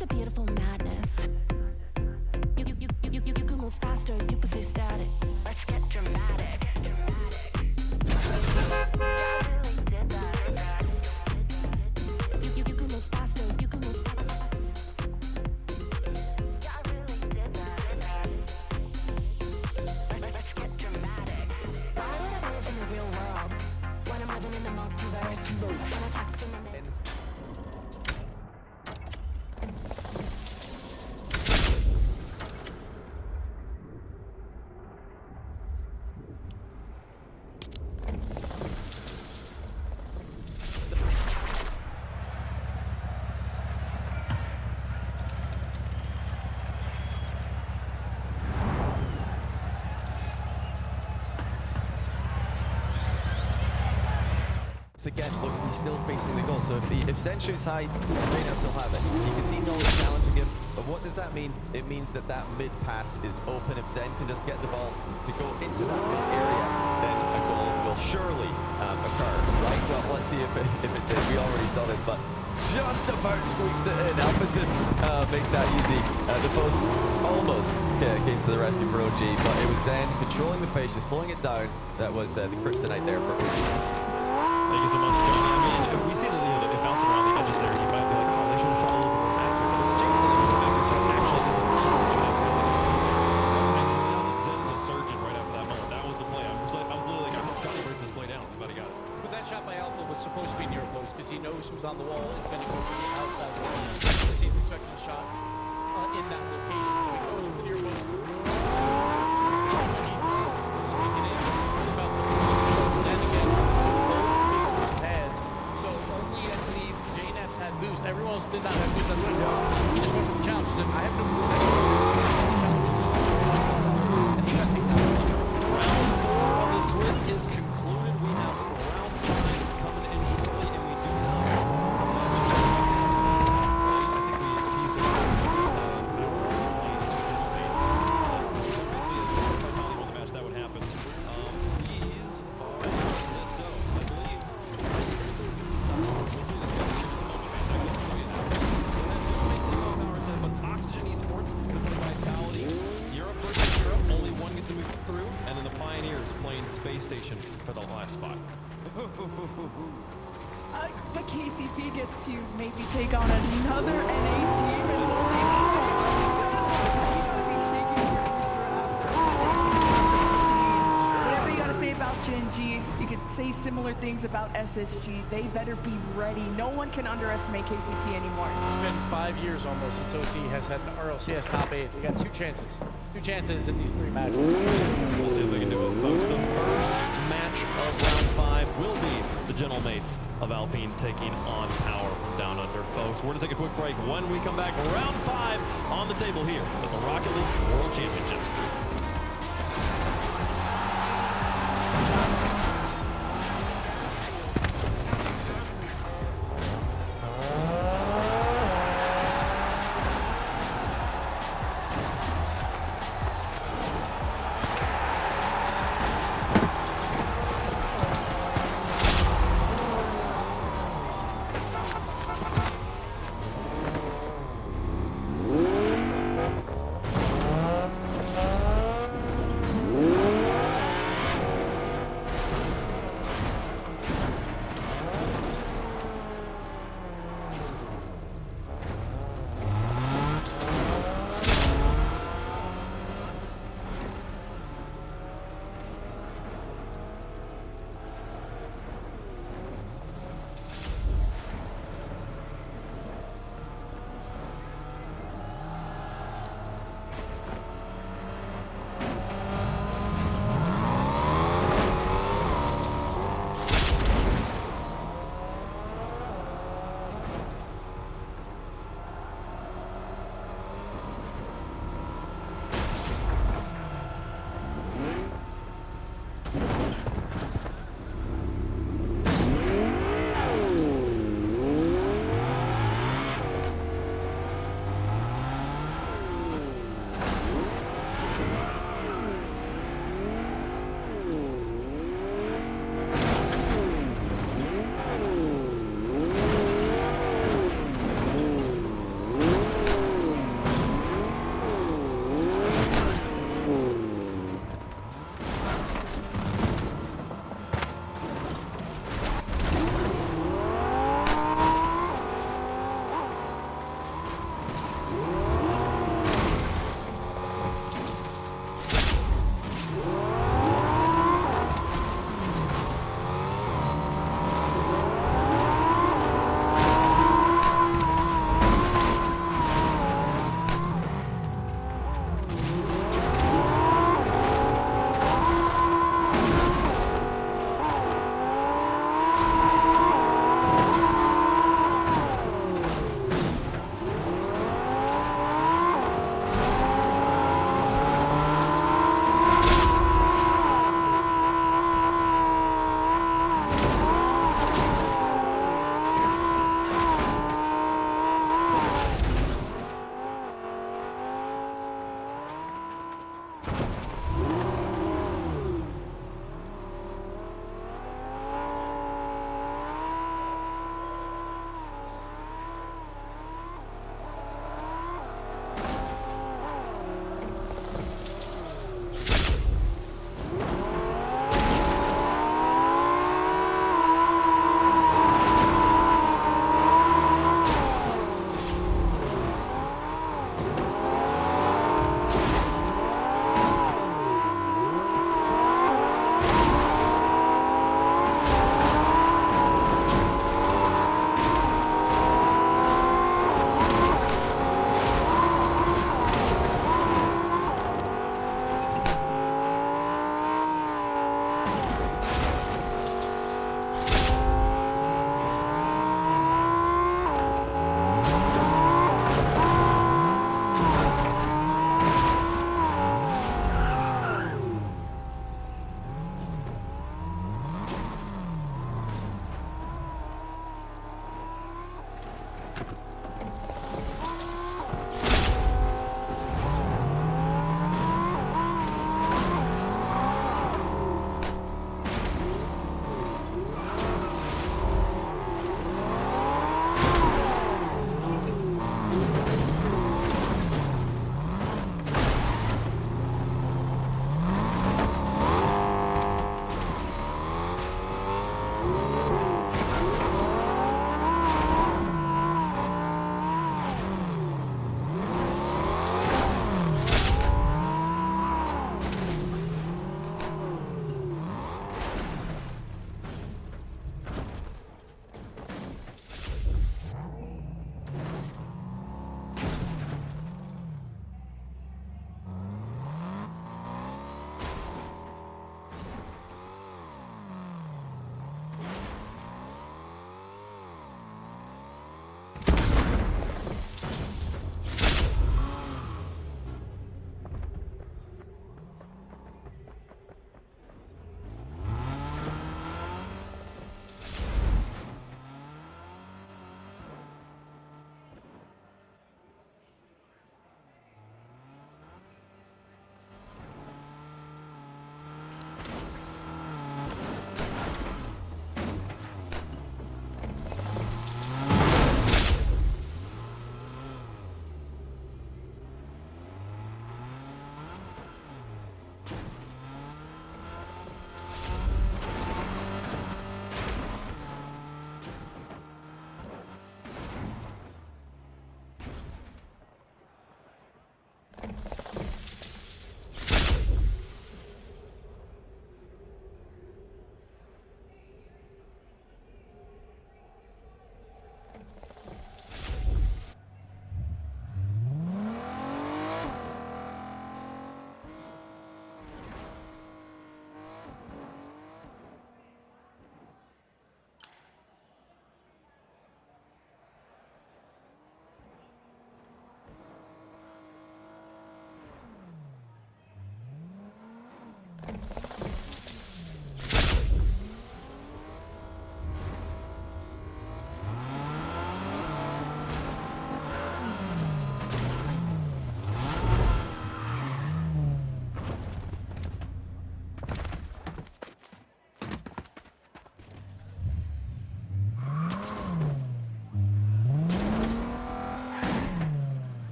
is a beautiful madness. You can move faster, you can stay static. Let's get dramatic. I really did that. You can move faster, you can move faster. Yeah, I really did that. Let's get dramatic. Why would I live in the real world when I'm living in the multiverse? When I'm taxing the men. Again, look, he's still facing the goal. So if Zen shoots high, J-Nubs will have it. You can see Noel challenging him, but what does that mean? It means that that mid pass is open. If Zen can just get the ball to go into that mid area, then a goal will surely occur, right? Well, let's see if it did. We already saw this, but just about squeaked it in. Alpha make that easy. The post almost came to the rescue for OG, but it was Zen controlling the pace, just slowing it down. That was the kryptonite there for OG. Thank you so much, Johnny. I mean, we see that it bouncing around the edges there. You might be like, oh, they should have shot a little bit more accurate. But it's Jake's a little bit accurate shot. Actually, doesn't really Zen's a surgeon right after that moment. That was the play. I was literally like, I thought Johnny breaks this play down, but he got it. But that shot by Alpha was supposed to be near post because he knows who's on the wall. It's going to go to the outside wall. Because he's expecting the shot in that location. So he goes for the near post. Boost. Everyone else did not have boost. That's what he just went for the challenge. He said, I have no boost. The challenge is just to myself out. And he got taken down. Round 4 of the Swiss is concluded. We have round 5 coming in shortly, and we do have I think we teased it. Basically, as Vitality won the match, that would happen. These are so I believe this is but Oxygen Esports with the Vitality. Europe versus Europe. Only one gets to move through, and then the Pioneers playing Space Station for the last spot. But KCP gets to maybe take on another NA team, and holy you gotta be shaking your boots for after. Whatever you gotta say about Gen G, you could say similar things about SSG. They better be ready. No one can underestimate KCP anymore. It's been 5 years almost since OC has had an RLCS top 8. They got two chances in these 3 matches. We'll see if they can do it, folks. The first match of round 5 will be the Gentlemates of Alpine taking on Power from Down Under, folks. We're going to take a quick break. When we come back, round 5 on the table here at the Rocket League World Championships.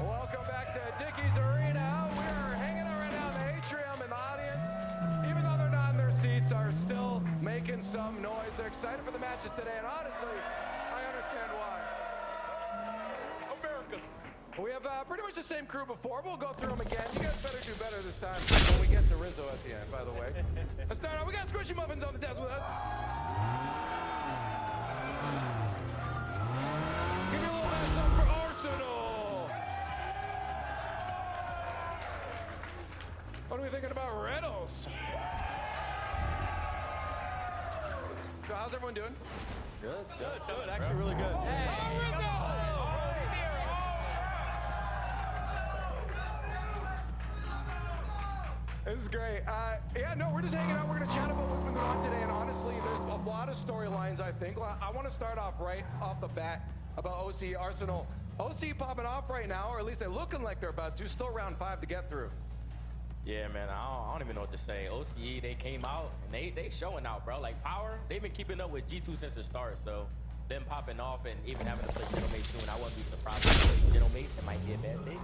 Welcome back to Dickey's Arena. We're hanging out right now in the atrium, and the audience, even though they're not in their seats, are still making some noise. They're excited for the matches today, and honestly, I understand why. America. We have pretty much the same crew before. We'll go through them again. You guys better do better this time when we get to Rizzo at the end, by the way. Let's start out. We got Squishy Muffins on the desk with us. Give me a little hands up for Arsenal. What are we thinking about Reynolds? So how's everyone doing? Good. Actually, really good. Hello, Rizzo! This is great. Yeah, no, we're just hanging out. We're going to chat about what's been going on today. And honestly, there's a lot of storylines, I think. I want to start off right off the bat about OC Arsenal. OC popping off right now, or at least they're looking like they're about to. Still round 5 to get through. Yeah, man, I don't even know what to say. OCE, they came out, and they showing out, bro. Like, Power, they've been keeping up with G2 since the start, so them popping off and even having to play Gentlemate soon, I wouldn't be surprised if they play Gentlemate. It might be a bad thing.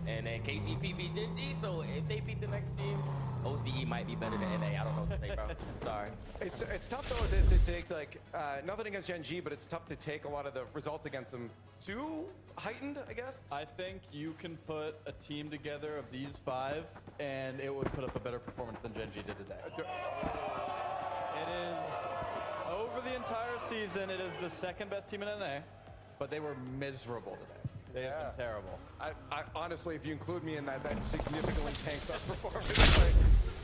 And then KCP beat Gen G, so if they beat the next team, OCE might be better than NA. I don't know what to say, bro. Sorry. It's tough, though, to take, like, nothing against Gen G, but it's tough to take a lot of the results against them too heightened, I guess. I think you can put a team together of these 5, and it would put up a better performance than Gen G did today. It is, over the entire season, it is the second best team in NA, but they were miserable today. They have been terrible. I honestly, if you include me in that significantly tanked up performance.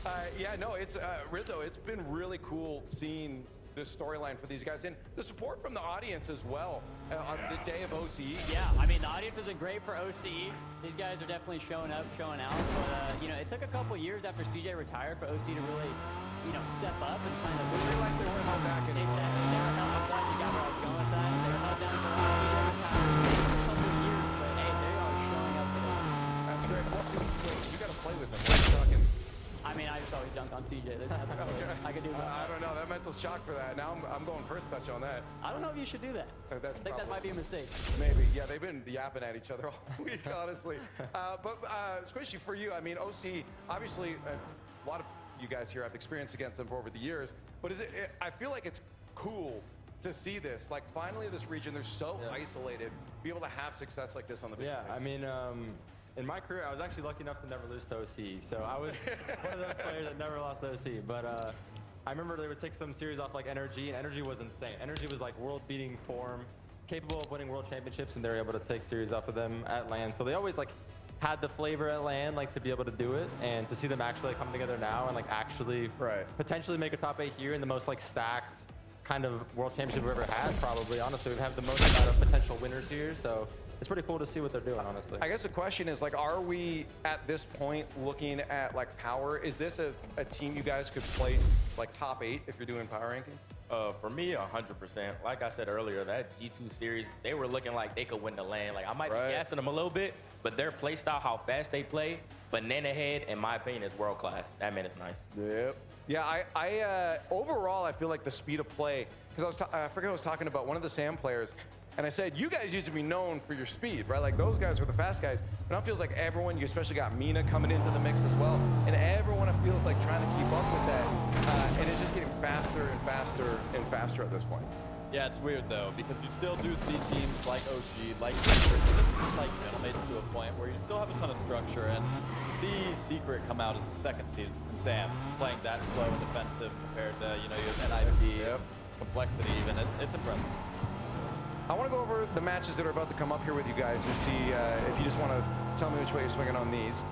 But, yeah, no, it's Rizzo. It's been really cool seeing this storyline for these guys and the support from the audience as well on the day of OCE. Yeah, I mean, the audience has been great for OCE. These guys are definitely showing up, showing out. But, you know, it took a couple years after CJ retired for OCE to really, you know, step up and kind of realize they weren't held back anymore. They were held back. You got where I was going with that. They were held down for CJ retired for a couple of years, but hey, they are showing up today. That's great. Wait, you got to play with them. What are you talking? I mean, I just always dunk on CJ. There's nothing I could do about I that. don't know. That mental shock for that. Now I'm going first touch on that. I don't know if you should do that. That's I think that probably- might be a mistake. Maybe. Yeah, they've been yapping at each other all week, honestly. But Squishy, for you, I mean, OC, obviously, a lot of you guys here have experience against them for over the years. But I feel like it's cool to see this. Like, finally, this region, they're so isolated, be able to have success like this on the big Yeah, stage. I mean, in my career, I was actually lucky enough to never lose to OC. So I was one of those players that never lost to OC. But I remember they would take some series off like Energy, and Energy was insane. Energy was like world-beating form, capable of winning world championships, and they were able to take series off of them at LAN. So they always like had the flavor at LAN, like to be able to do it, and to see them actually come together now and like actually potentially make a top 8 here in the most like stacked kind of world championship we've ever had, probably. Honestly, we have the most amount of potential winners here, so it's pretty cool to see what they're doing, honestly. I guess the question is, like, are we at this point looking at like power? Is this a team you guys could place like top 8 if you're doing power rankings? For me, 100%. Like I said earlier, that G2 series, they were looking like they could win the LAN. Like, I might be gassing them a little bit, but their play style, how fast they play, Banana Head, in my opinion, is world class. That man is nice. Yep. Yeah, I overall, I feel like the speed of play, because I forget I was talking about one of the SAM players, and I said, you guys used to be known for your speed, right? Like, those guys were the fast guys. And now it feels like everyone, you especially got Mina coming into the mix as well, and everyone, it feels like trying to keep up with that, and it's just getting faster and faster and faster at this point. Yeah, it's weird though, because you still do see teams like OG, like Gentlemate to a point where you still have a ton of structure. And to see Secret come out as a second seed and Sam playing that slow and defensive compared to, you have NIP, complexity even, it's impressive. I want to go over the matches that are about to come up here with you guys and see if you just want to tell me which way you're swinging on these.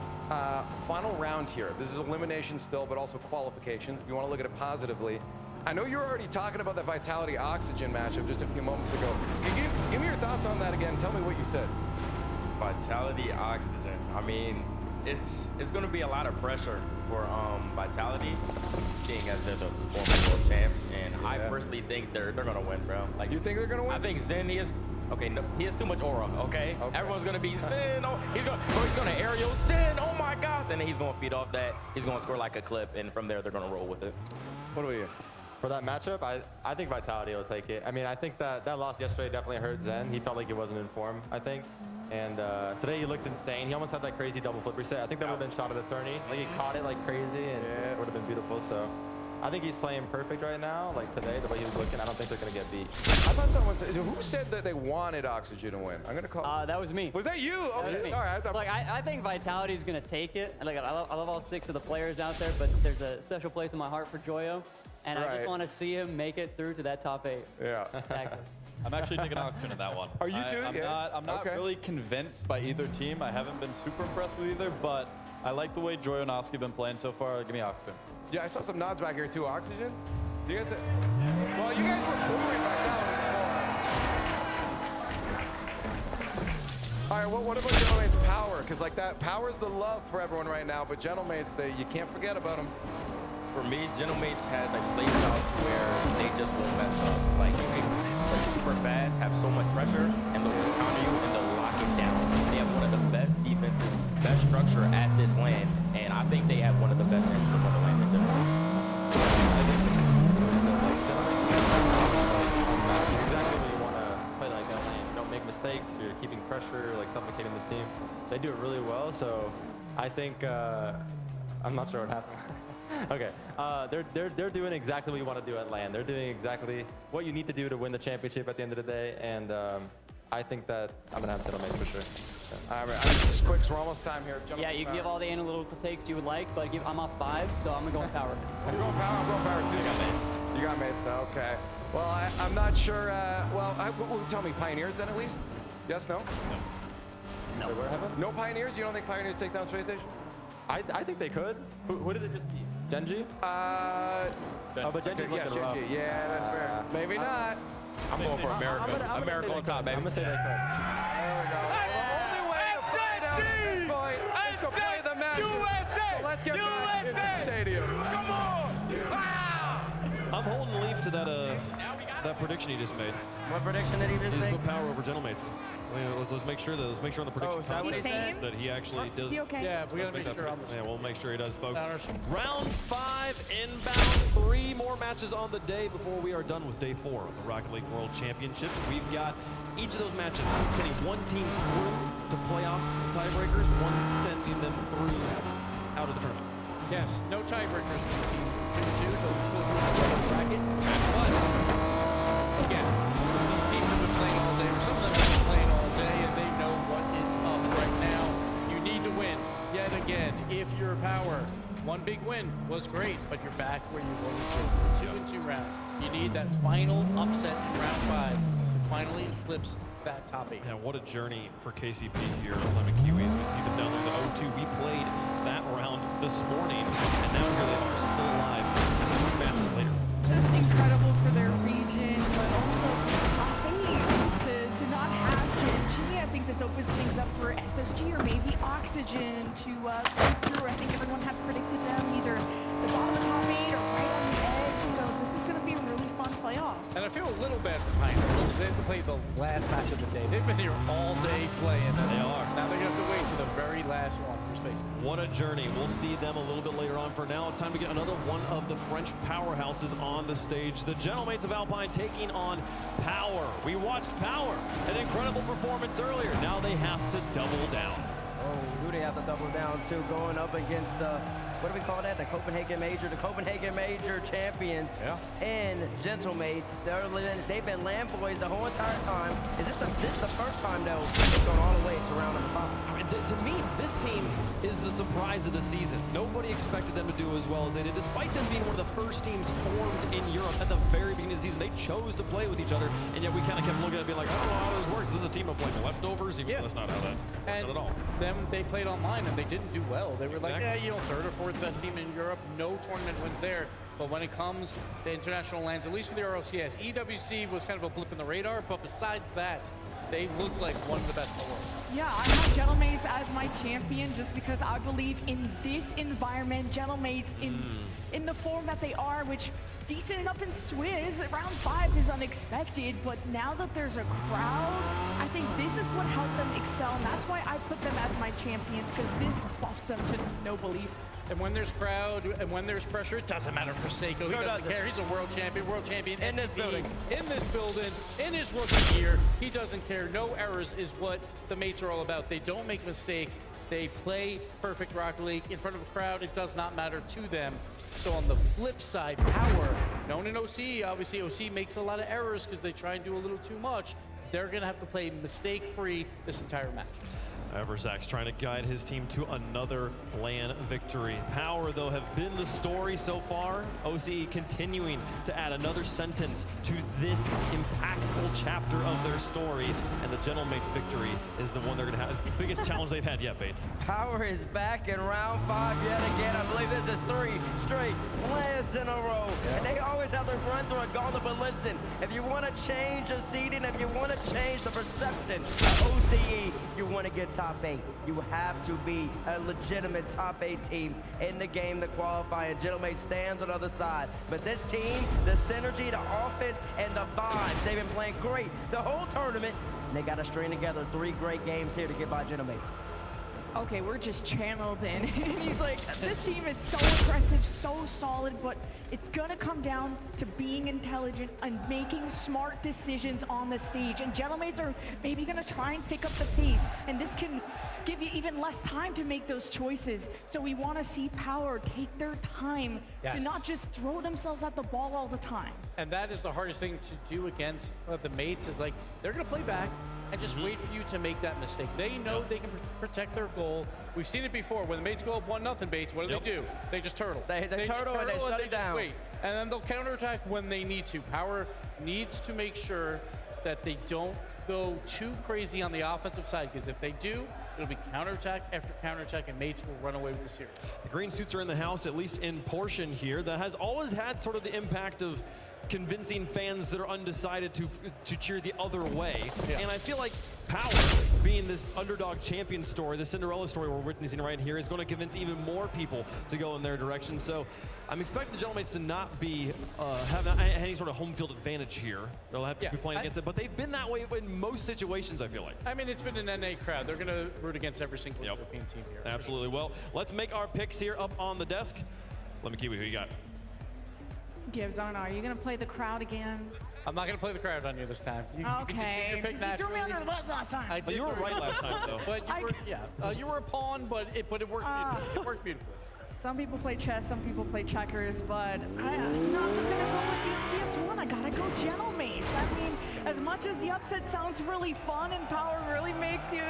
Final round here. This is elimination still, but also qualifications. If you want to look at it positively. I know you were already talking about that Vitality Oxygen matchup just a few moments ago. Give me your thoughts on that again. Tell me what you said. Vitality Oxygen. I mean, it's going to be a lot of pressure for Vitality, being as they're the former world champs, and I personally think they're going to win, bro. Like, you think they're going to win? I think Zen is. Okay, no, he has too much aura, okay? Everyone's gonna be Zen, he's gonna aerial Zen, oh my gosh! And then he's gonna feed off that, he's gonna score like a clip, and from there they're gonna roll with it. What do you? For that matchup, I think Vitality will take it. I mean, I think that loss yesterday definitely hurt Zen. He felt like he wasn't in form, I think. And today he looked insane. He almost had that crazy double flip reset. I think that would have been shot at attorney. Like he caught it like crazy, and it would have been beautiful. So I think he's playing perfect right now. Like today, the way he was looking, I don't think they're gonna get beat. I thought someone said, who said that they wanted Oxygen to win? I'm gonna call. That was me. Was that you? Okay. That was me. All right. Like I think Vitality's gonna take it. Like I love all 6 of the players out there, but there's a special place in my heart for Joyo, and I just want to see him make it through to that top 8. Yeah. Exactly. I'm actually taking Oxygen in that one. Are you too? I'm not really convinced by either team. I haven't been super impressed with either, but I like the way Joyo and Oski have been playing so far. Give me Oxygen. Yeah, I saw some nods back here too. Oxygen? You guys? Well, you guys were booing Vitality before. All right, what about Gentlemate's Power? Because like that, Power's the love for everyone right now, but Gentlemate's, you can't forget about them. For me, Gentlemates has a play style where they just won't mess up. Like you can play super fast, have so much pressure, and they'll counter you and they'll lock it down. They have one of the best defenses, best structure at this LAN, and I think they have one of the best engines on the LAN in general. Exactly when you want to play like that lane. You don't make mistakes. You're keeping pressure, like suffocating the team. They do it really well. So I think I'm not sure what happened. Okay, they're doing exactly what you want to do at LAN. They're doing exactly what you need to do to win the championship at the end of the day, and I think that I'm gonna have Gentlemates for sure. All right, just quick, so we're almost time here. Yeah, you can give all the analytical takes you would like, but I'm off 5, so I'm gonna go with Power. You're going Power, I'm going Power too. You got mates, okay. Well, I'm not sure, well, tell me, Pioneers then at least? Yes, no? No. Wait, what happened? No Pioneers? You don't think Pioneers take down Space Station? I think they could. Who did it just beat? Genji? Oh, but Genji's looking rough. Yeah, that's fair. Maybe not. I'm going for America. America on top, baby. I'm gonna say they could. There we go. The only way to find out at this point is to play the matches. So let's get back into the stadium. Come on! I'm holding Leaf to that prediction he just made. What prediction did he just He's make? put Power over Gentlemates. Let's make sure on the prediction is that what he said? that he actually does. Is he okay? Yeah, we gotta make sure on this. Yeah, we'll make sure he does, folks. Not our show. Round 5 inbound. 3 more matches on the day before we are done with day 4 of the Rocket League World Championship. We've got each of those matches sending one team through to playoffs, tiebreakers, one sending them through out of the tournament. Yes, no tiebreakers for the team 2-2. Those will be the bracket. But again, these teams have been playing all day, or some of them have been playing all day, and they know what is up right now. You need to win yet again. If you're Power, one big win was great, but you're back where you always were. The 2-2 round. You need that final upset in round 5 to finally eclipse that top 8. And what a journey for KCP here on Lemon Kiwis. We see them down there in the 0-2. We played that round this morning, and now here they are still alive 2 matches later. Just incredible for their region, but also this top 8. To not have Genji, I think this opens things up for SSG or maybe Oxygen to break through. I think everyone had predicted them either the bottom of the top 8 or right on the edge, so this is going to be a really fun playoffs. And I feel a little bad for Pioneers because they have to play the last match of the day. They've been here all day playing. They are. Now they're going to have to wait to the very last one for space. What a journey. We'll see them a little bit later on. For now, it's time to get another one of the French powerhouses on the stage. The Gentlemates of Alpine taking on Power. We watched Power, an incredible performance earlier. Now they have to double down. Oh, who they have to double down to? Going up against what do we call that? The Copenhagen Major champions and Gentlemates. They've been land boys the whole entire time. Is this the first time though they've gone all the way to round number 5? To me, this team is the surprise of the season. Nobody expected them to do as well as they did, despite them being one of the first teams formed in Europe at the very beginning of the season. They chose to play with each other, and yet we kind of kept looking at it being like, I don't know how this works. Is this a team of like leftovers? Even though that's not how that and not at all. Them, they played online and they didn't do well. They were like, Exactly. third or fourth best team in Europe, no tournament wins there. But when it comes to international lands, at least for the RLCS, EWC was kind of a blip in the radar, but besides that, they look like one of the best in the world. Yeah, I have Gentlemates as my champion just because I believe in this environment, Gentlemates in the form that they are, which decent enough in Swiss. Round 5 is unexpected, but now that there's a crowd, I think this is what helped them excel, and that's why I put them as my champions, because this buffs them to no belief. And when there's crowd and when there's pressure, it doesn't matter for Seiko. He doesn't care. He's a world champion In this building. In this building, in his rookie year. He doesn't care. No errors is what the mates are all about. They don't make mistakes. They play perfect Rocket League in front of a crowd. It does not matter to them. So on the flip side, Power, known in OC, obviously OC makes a lot of errors because they try and do a little too much. They're going to have to play mistake-free this entire match. Everzak's trying to guide his team to another LAN victory. Power, though, have been the story so far. OCE continuing to add another sentence to this impactful chapter of their story. And the Gentlemates victory is the one they're going to have. It's the biggest challenge they've had yet, Bates. Power is back in round 5 yet again. I believe this is 3 straight lands in a row. And they always have to run through a gauntlet. But listen, if you want to change the seeding, if you want to change the perception of OCE, you want to get top 8. You have to be a legitimate top 8 team in the game to qualify, and Gentlemates stands on the other side. But this team, the synergy, the offense, and the vibes, they've been playing great the whole tournament, and they got to string together 3 great games here to get by Gentlemates. Okay, we're just channeled in. And he's like, this team is so aggressive, so solid, but it's gonna come down to being intelligent and making smart decisions on the stage. And Gentlemates are maybe gonna try and pick up the pace, and this can give you even less time to make those choices. So we wanna see Power take their time to not just throw themselves at the ball all the time. And that is the hardest thing to do against the mates, is like, they're gonna play back and just wait for you to make that mistake. They know they can protect their goal. We've seen it before. When the mates go up 1-0, Bates, what do? They just turtle. They turtle and they shut it down. Wait. And then they'll counterattack when they need to. Power needs to make sure that they don't go too crazy on the offensive side, because if they do, it'll be counterattack after counterattack, and mates will run away with the series. The green suits are in the house, at least in portion here. That has always had sort of the impact of convincing fans that are undecided to cheer the other way. And I feel like Power, being this underdog champion story, the Cinderella story we're witnessing right here, is going to convince even more people to go in their direction. So I'm expecting the Gentlemates to not be have any sort of home field advantage here. They'll have to be playing against it, but they've been that way in most situations, I feel like. I mean, it's been an NA crowd. They're going to root against every single European team here. Absolutely. Well, let's make our picks here up on the desk. Let me keep it. Who you got? Gibzona, are you gonna play the crowd again? I'm not going to play the crowd on you this time. You can just get your pick He threw me under the bus last time. You were right last time, though. But you were a pawn, but it worked beautifully. It worked beautifully. Some people play chess, some people play checkers, but I'm just gonna go with the obvious one. I gotta go Gentlemates. I mean, as much as the upset sounds really fun and Power really makes you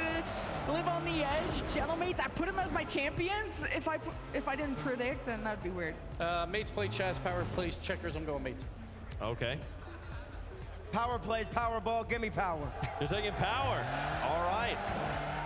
live on the edge, Gentlemates, I put them as my champions. If I didn't predict, then that'd be weird. Mates play chess, Power plays checkers. I'm going mates. Okay. Power plays Powerball, give me Power. You're taking Power. All right.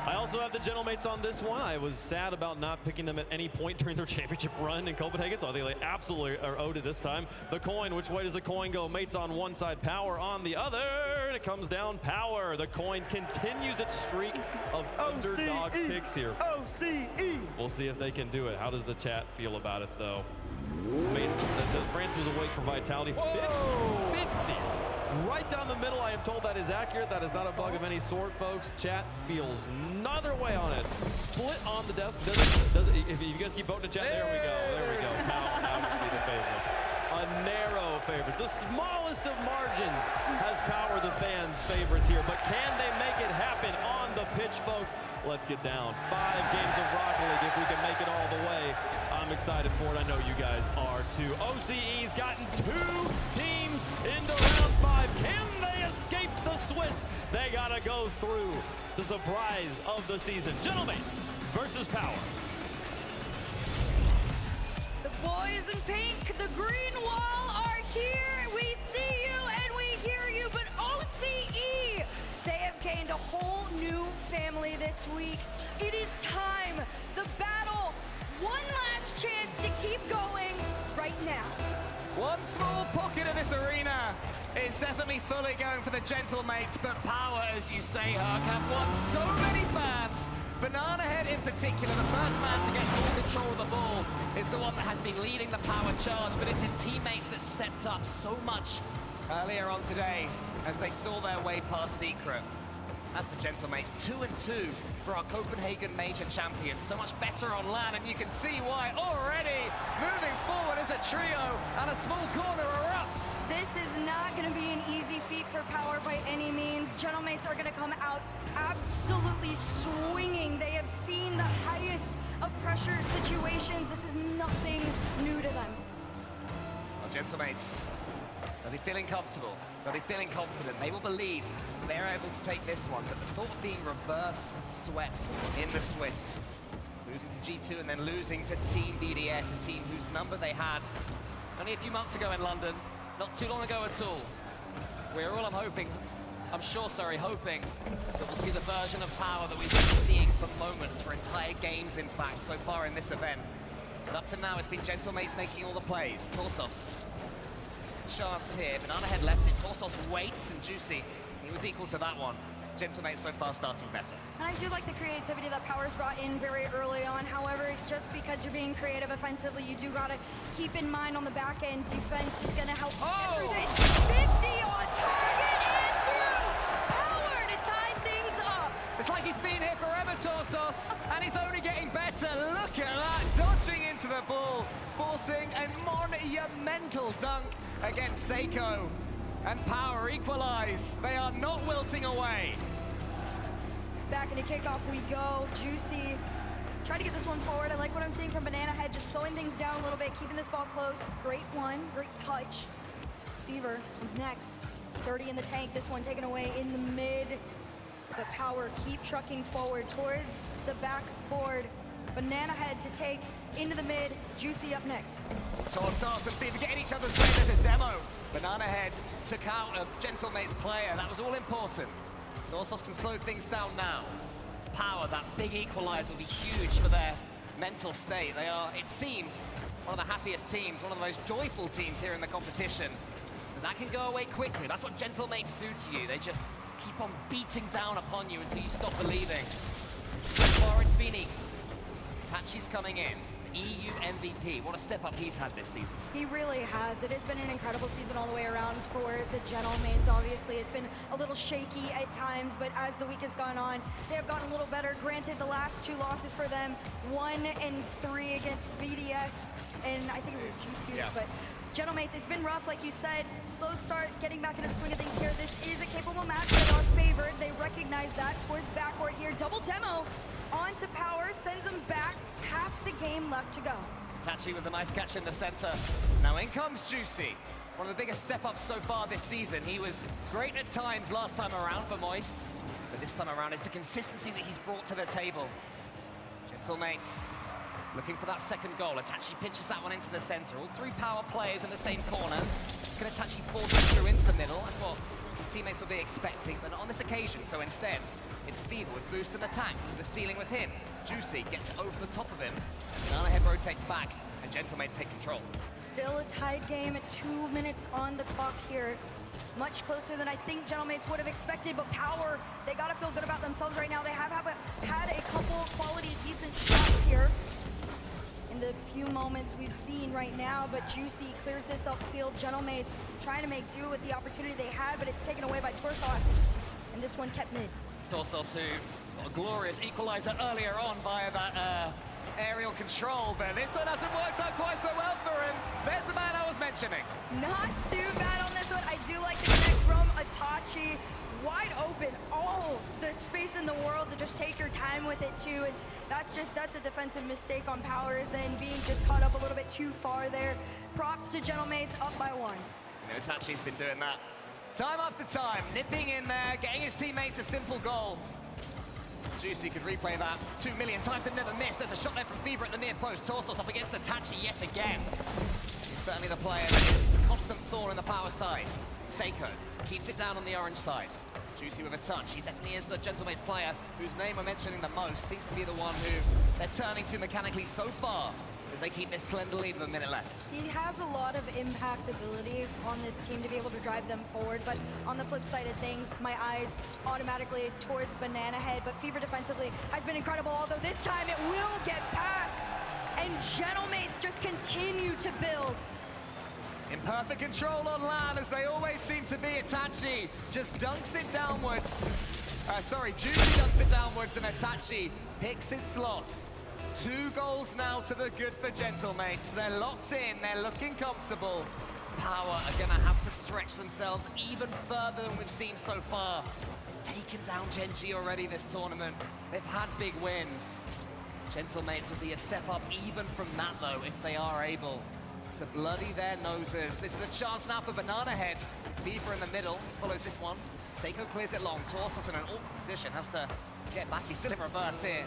I also have the Gentlemates on this one. I was sad about not picking them at any point during their championship run in Copenhagen, so I think they absolutely are owed it this time. The coin, which way does the coin go? Mates on one side, Power on the other. And it comes down Power. The coin continues its streak of underdog picks here. OCE. We'll see if they can do it. How does the chat feel about it, though? Mates, France was awake for Vitality. 50. Right down the middle, I am told that is accurate. That is not a bug of any sort, folks. Chat feels neither way on it. Split on the desk. If you guys keep voting in chat, there we go. There we go. Now would be the favorites. A narrow favorite. The smallest of margins has Power the fans' favorites here. But can they make it happen on the pitch, folks? Let's get down. 5 games of Rocket League if we can make it all the way. I'm excited for it. I know you guys are too. OCE's gotten 2 teams into round 5. Can they escape the Swiss? They gotta go through the surprise of the season. Gentlemates versus Power. boys in pink, the green wall are here. We see you and we hear you, but OCE, they have gained a whole new family this week. It is time. The battle, one last chance to keep going right now. One small pocket of this arena is definitely fully going for the Gentlemates, but Power, as you say, Herc, have won so many fans. Banana Head in particular, the first man to get full control of the ball, is the one that has been leading the Power charge, but it's his teammates that stepped up so much earlier on today as they saw their way past Secret. As for Gentlemates, 2-2 for our Copenhagen Major champion. So much better on land, and you can see why already moving forward as a trio, and a small corner erupts. This is not going to be an easy feat for Power by any means. Gentlemates are going to come out absolutely swinging. They have seen the highest of pressure situations. This is nothing new to them. Well, Gentlemates, they'll be feeling comfortable. They'll be feeling confident. They will believe they're able to take this one. But the thought of being reverse swept in the Swiss, losing to G2 and then losing to Team BDS, a team whose number they had only a few months ago in London, not too long ago at all. We're all, hoping that we'll see the version of Power that we've been seeing for moments, for entire games, in fact, so far in this event. But up to now, it's been Gentlemates making all the plays. Torsos, it's a chance here. Banana Head left it. Torsos waits, and Juicy, he was equal to that one. Gentlemates so far starting better. And I do like the creativity that Power's brought in very early on. However, just because you're being creative offensively, you do gotta keep in mind on the back end, defense is gonna help get through this. 50 on target and through! Power to tie things up! It's like he's been here forever, Torsos, and he's only getting better. Look at that, dodging into the ball, forcing a monumental dunk against Seiko. And Power equalize. They are not wilting away. Back into kickoff we go. Juicy, try to get this one forward. I like what I'm seeing from Banana Head, just slowing things down a little bit, keeping this ball close. Great one, great touch. Fever next. 30 in the tank, this one taken away in the mid. But Power keep trucking forward towards the backboard. Banana Head to take into the mid. Juicy up next. Torsos and Fever getting each other's way. There's a demo. Banana Head took out a Gentlemates player. That was all important. Torsos can slow things down now. Power, that big equalizer, will be huge for their mental state. They are, it seems, one of the happiest teams, one of the most joyful teams here in the competition. But that can go away quickly. That's what Gentlemates do to you. They just keep on beating down upon you until you stop believing. So far it's been equal. Tachi's coming in. EU MVP. What a step up he's had this season. He really has. It has been an incredible season all the way around for the Gentlemates. Obviously, it's been a little shaky at times, but as the week has gone on, they have gotten a little better. Granted, the last 2 losses for them, 1 and 3 against BDS, and I think it was G2, yeah. But Gentlemates, it's been rough, like you said. Slow start, getting back into the swing of things here. This is a capable match that are favored. They recognize that towards backcourt here. Double demo onto Power, sends them back. Half the game left to go. Tachi with a nice catch in the center. Now in comes Juicy. One of the biggest step-ups so far this season. He was great at times last time around for Moist, but this time around it's the consistency that he's brought to the table. Gentlemates looking for that second goal. Itachi pinches that one into the center. All 3 Power players in the same corner. Can Itachi force it through into the middle? That's what his teammates will be expecting, but not on this occasion. So instead, it's Fever with boost and attack to the ceiling with him. Juicy gets over the top of him. Banana Head rotates back, and Gentlemates take control. Still a tied game at 2 minutes on the clock here. Much closer than I think Gentlemates would have expected, but Power, they gotta feel good about themselves right now. They have had a couple quality, decent shots here in the few moments we've seen right now, but Juicy clears this upfield. Gentlemates trying to make do with the opportunity they had, but it's taken away by Torsos, and this one kept mid. Torsos, who got a glorious equalizer earlier on via that aerial control, but this one hasn't worked out quite so well for him. There's the man I was mentioning. Not too bad on this one. I do like the connect from Itachi. Wide open, all the space in the world to just take your time with it too, and that's a defensive mistake on Powers and being just caught up a little bit too far there. Props to Gentlemates, up by 1. You know, Itachi's been doing that time after time, nipping in there, getting his teammates a simple goal. Juicy could replay that 2 million times and never miss. There's a shot there from Fever at the near post. Torsos up against Itachi yet again. He's certainly the player that is the constant thorn in the power side. Seiko keeps it down on the orange side. Juicy with a touch. He definitely is the Gentlemates player whose name we're mentioning the most. Seems to be the one who they're turning to mechanically so far as they keep this slender lead with a minute left. He has a lot of impact ability on this team to be able to drive them forward, but on the flip side of things, my eyes automatically towards Banana Head, but Fever defensively has been incredible, although this time it will get past, and Gentlemates just continue to build. In perfect control on land, as they always seem to be. Itachi just dunks it downwards. Juicy dunks it downwards, and Itachi picks his slots. 2 goals now to the good for Gentlemates. They're locked in, they're looking comfortable. Power are gonna have to stretch themselves even further than we've seen so far. They've taken down Genji already this tournament. They've had big wins. Gentlemates will be a step up even from that though, if they are able to bloody their noses. This is a chance now for Banana Head. Fever in the middle, follows this one. Seiko clears it long. Torsos in an awkward position, has to get back. He's still in reverse here.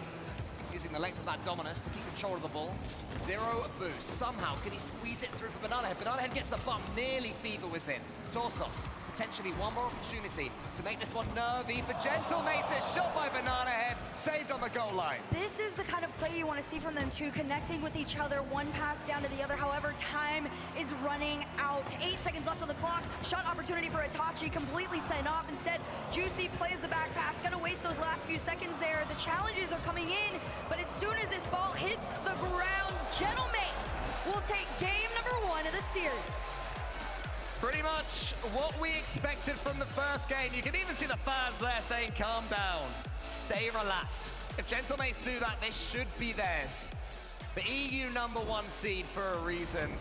Using the length of that dominance to keep control of the ball. 0 boost. Somehow, can he squeeze it through for Banana Head? Banana Head gets the bump. Nearly Fever was in. Torsos, potentially one more opportunity to make this one nervy for Gentlemates. A shot by Banana Head, saved on the goal line. This is the kind of play you want to see from them too, connecting with each other, one pass down to the other. However, time is running out. 8 seconds left on the clock. Shot opportunity for Itachi, completely sent off. Instead, Juicy plays the back pass. Gonna waste those last few seconds there. The challenges are coming in, but as soon as this ball hits the ground, Gentlemates will take game number 1 of the series. Pretty much what we expected from the first game. You can even see the fans there saying, calm down, stay relaxed. If Gentlemates do that, this should be theirs. The EU #1 seed for a reason.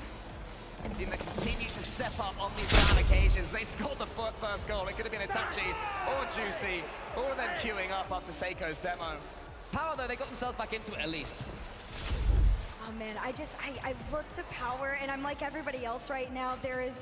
A team that continue to step up on these rare occasions. They scored the first goal. It could have been Itachi or Juicy, all of them queuing up after Seiko's demo. Power, though, they got themselves back into it at least. Oh man, I look to Power, and I'm like everybody else right now. There is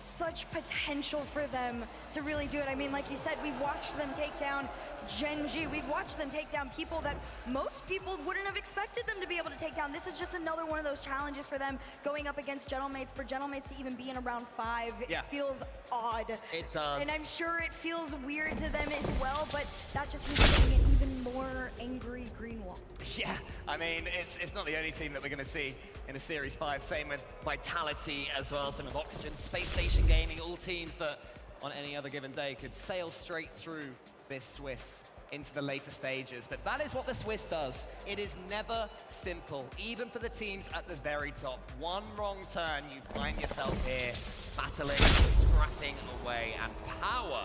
such potential for them to really do it. I mean, like you said, we've watched them take down Genji. We've watched them take down people that most people wouldn't have expected them to be able to take down. This is just another one of those challenges for them going up against Gentlemates. For Gentlemates to even be in a round 5, it feels odd. It does. And I'm sure it feels weird to them as well, but that just means getting an even more angry green wall. Yeah, I mean, it's not the only team that we're going to see in a Series 5. Same with Vitality as well, same with Oxygen, Space Station Gaming, all teams that on any other given day could sail straight through this Swiss into the later stages. But that is what the Swiss does. It is never simple, even for the teams at the very top. One wrong turn, you find yourself here, battling, scrapping away, and Power.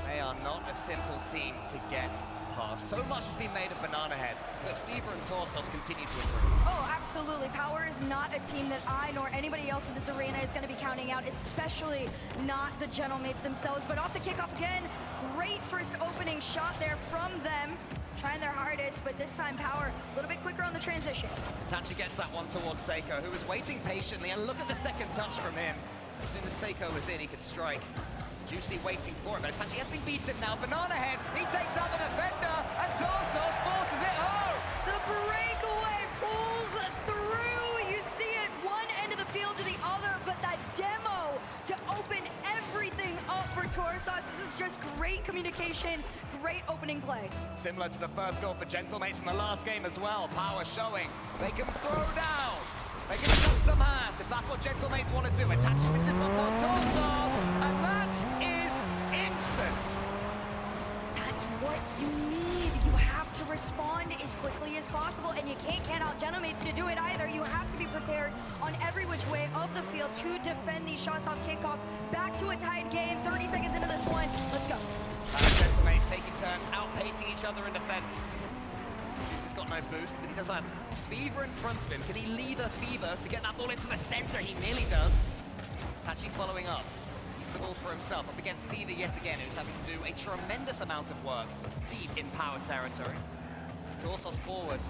They are not a simple team to get past. So much has been made of Banana Head, but Fever and Torsos continue to improve. Oh, absolutely. Power is not a team that I nor anybody else in this arena is going to be counting out, especially not the Gentlemates themselves. But off the kickoff again, great first opening shot there from them. Trying their hardest, but this time Power a little bit quicker on the transition. Itachi gets that one towards Seiko, who was waiting patiently, and look at the second touch from him. As soon as Seiko was in, he could strike. Juicy waiting for it, but Itachi has been beaten now. Banana Head, he takes out the defender, and Torsos forces it home! The breakaway pulls through. You see it one end of the field to the other, but that demo to open everything up for Torsos. This is just great communication, great opening play. Similar to the first goal for Gentlemates in the last game as well. Power showing they can throw down. They can show some hands if that's what Gentlemates want to do. Itachi wins this one past Torsos, and that is instant. That's what you need. You have to respond as quickly as possible, and you can't count out Gentlemates to do it either. You have to be prepared on every which way of the field to defend these shots off kickoff. Back to a tied game, 30 seconds into this one. Let's go. Gentlemates taking turns, outpacing each other in defense. Juicy's got no boost, but he does have Fever in front of him. Can he leave a Fever to get that ball into the center? He nearly does. Itachi following up. Keeps the ball for himself up against Fever yet again, who's having to do a tremendous amount of work deep in Power territory. Torsos forward.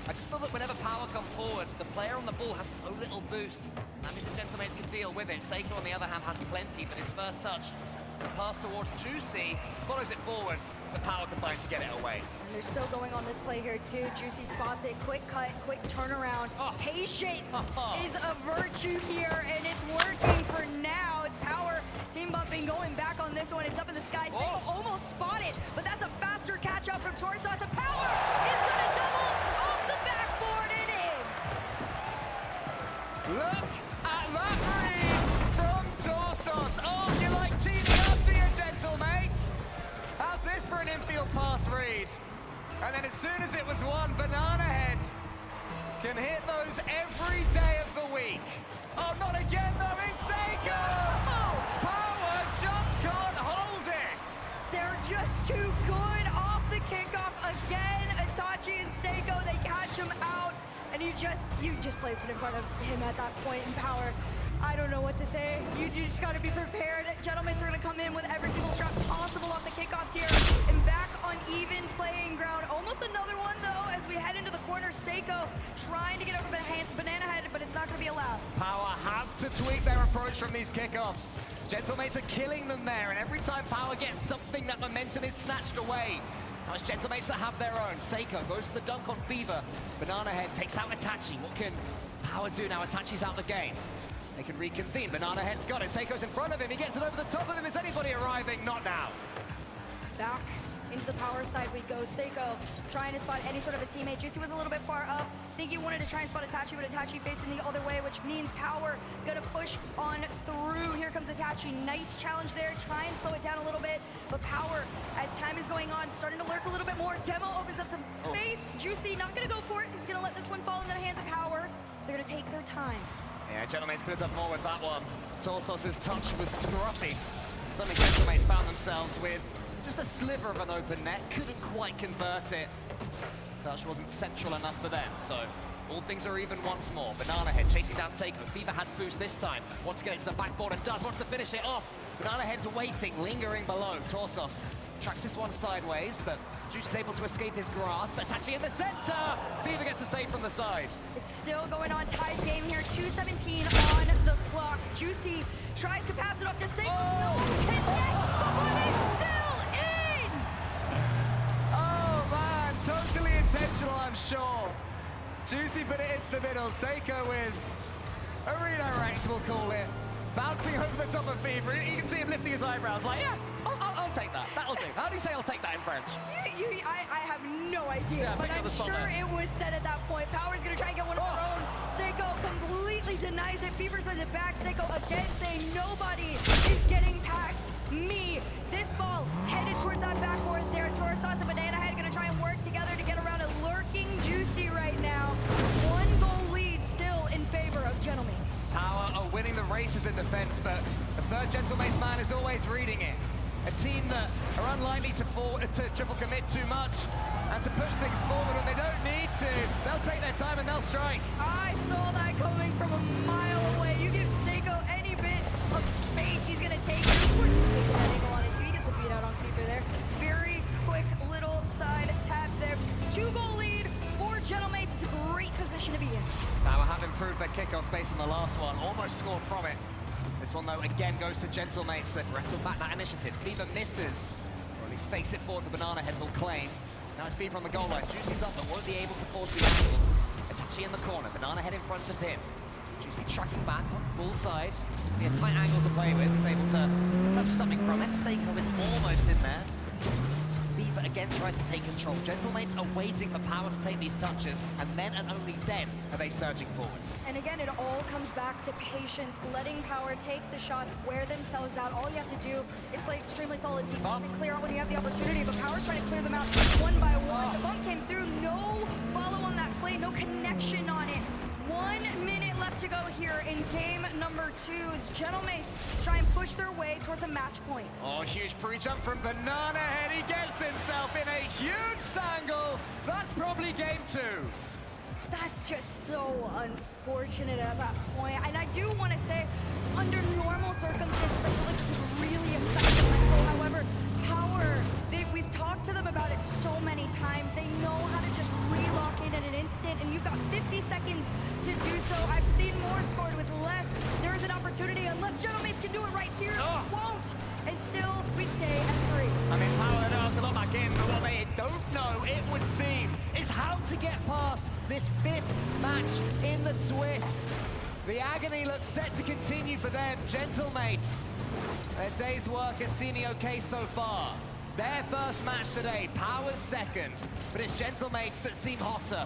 I just feel that whenever Power come forward, the player on the ball has so little boost. That means the Gentlemates can deal with it. Seiko, on the other hand, has plenty, but his first touch to pass towards Juicy, follows it forwards, but Power combined to get it away. And they're still going on this play here too. Juicy spots it, quick cut, quick turnaround. Patience is a virtue here, and it's working for now. It's Power team bumping, going back on this one. It's up in the sky. Seiko almost spotted, but that's a faster catch up from Torsos. And Power is gonna double off the backboard and in. Look at that read from Torsos. Oh, you like teaming up to your gentle mates? How's this for an infield pass read? And then as soon as it was won, Banana Head can hit those every day of the week. Oh, not again though, it's Seiko! Power just can't hold it! They're just too good off the kickoff again. Itachi and Seiko, they catch him out. And you just placed it in front of him at that point in Power. I don't know what to say. You just got to be prepared. Gentlemen are going to come in with every single shot possible off the kickoff here. And back on even playing ground. Almost another one, though, as we head into the corner. Seiko trying to get over Banana Head, but it's not going to be allowed. Power have to tweak their approach from these kickoffs. Gentlemates are killing them there, and every time Power gets something, that momentum is snatched away. Now it's Gentlemates that have their own. Seiko goes for the dunk on Fever. Banana Head takes out Itachi. What can Power do now? Itachi's out the game. They can reconvene. Banana Head's got it. Seiko's in front of him. He gets it over the top of him. Is anybody arriving? Not now. Back into the Power side we go. Seiko trying to spot any sort of a teammate. Juicy was a little bit far up. Think he wanted to try and spot Itachi, but Itachi facing the other way, which means Power gonna push on through. Here comes Itachi. Nice challenge there. Try and slow it down a little bit. But Power, as time is going on, starting to lurk a little bit more. Demo opens up some space. Juicy not gonna go for it. He's gonna let this one fall into the hands of Power. They're gonna take their time. Yeah, Gentlemates could have done more with that one. Torsos' touch was scruffy. Suddenly Gentlemates found themselves with just a sliver of an open net. Couldn't quite convert it. Touch wasn't central enough for them, so all things are even once more. Banana Head chasing down Seiko. Fever has boost this time. Wants to get it to the backboard and does. Wants to finish it off. Banana Head's waiting, lingering below. Torsos tracks this one sideways, but Juice is able to escape his grasp. Itachi in the center! Fever gets the save from the side. It's still going on. Tied game here. 2:17 on the clock. Juicy tries to pass it off to Seiko. No connect, but it's still in! Oh man, totally intentional, I'm sure. Juicy put it into the middle. Seiko with a redirect, we'll call it. Bouncing over the top of Fever. You can see him lifting his eyebrows like, yeah, I'll take that. That'll do. How do you say I'll take that in French? I have no idea, Yeah, but I'm sure it was said at that point. Power's gonna try and get one of their own. Seiko completely denies it. Fever sends it back. Seiko again saying nobody is getting past me. This ball headed towards that backboard there. Torsos and Banana Head gonna try and work together to get around a lurking Juicy right now. 1 goal lead still in favor of Gentlemen. Power are winning the races in defense, but the third Gentlemates man is always reading it. A team that are unlikely to triple commit too much and to push things forward when they don't need to. They'll take their time and they'll strike. I saw that coming from a mile away. You give Seiko any bit of space, he's gonna take it. Of course, he's taking that angle on it too. He gets the beat out on Fever there. Very quick little side tap there. 2-goal lead for Gentlemates. It's a great position to be in. Power have improved their kickoff space in the last one. Almost scored from it. This one, though, again goes to Gentlemates that wrestle back that initiative. Fever misses, or at least fakes it forward for Banana Head, will claim. Now it's Fever on the goal line. Juicy's up, but won't be able to force the angle. Itachi in the corner. Banana Head in front of him. Juicy tracking back on bull side. Be a tight angle to play with. He's able to touch something from it. Seiko is almost in there. Fever again tries to take control. Gentlemates are waiting for Power to take these touches, and then and only then are they surging forwards. And again, it all comes back to patience, letting Power take the shots, wear themselves out. All you have to do is play extremely solid defense and clear out when you have the opportunity, but Power's trying to clear them out one by one. The bump came through, no follow on that play, no connection on it. 1 minute left to go here in game number 2 as Gentlemates try and push their way towards a match point. Oh, huge pre-jump from Banana Head. He gets himself in a huge tangle. That's probably game 2. That's just so unfortunate at that point. And I do want to say, under normal circumstances, I feel like this is really affecting Metro. However, Power, we've talked to them about it so many times. They know how to just relock in an instant, and you've got 50 seconds to do so. I've seen more scored with less. There is an opportunity, unless Gentlemates can do it right here. Won't. And still, we stay at 3. I mean, Power know to look back in, but what they don't know, it would seem, is how to get past this 5th match in the Swiss. The agony looks set to continue for them. Gentlemates, their day's work has seen the okay so far. Their first match today, Power's second, but it's Gentlemates that seem hotter,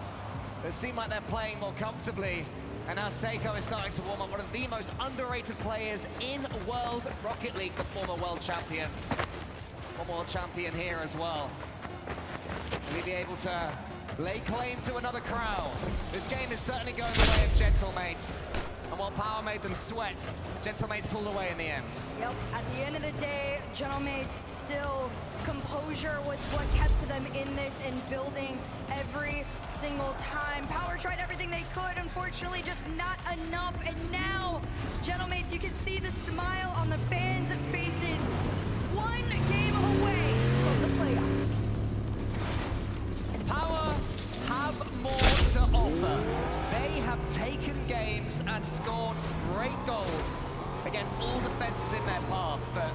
that seem like they're playing more comfortably. And now C.A.B is starting to warm up, one of the most underrated players in World Rocket League, the former world champion. One world champion here as well. Will he be able to lay claim to another crown? This game is certainly going the way of Gentlemates. And while Power made them sweat, Gentlemates pulled away in the end. Yep, at the end of the day, Gentlemates still, composure was what kept them in this and building every single time. Power tried everything they could, unfortunately just not enough. And now, Gentlemates, you can see the smile on the fans' faces. One game away from the playoffs. Power have more to offer. They have taken games and scored great goals against all defenses in their path, but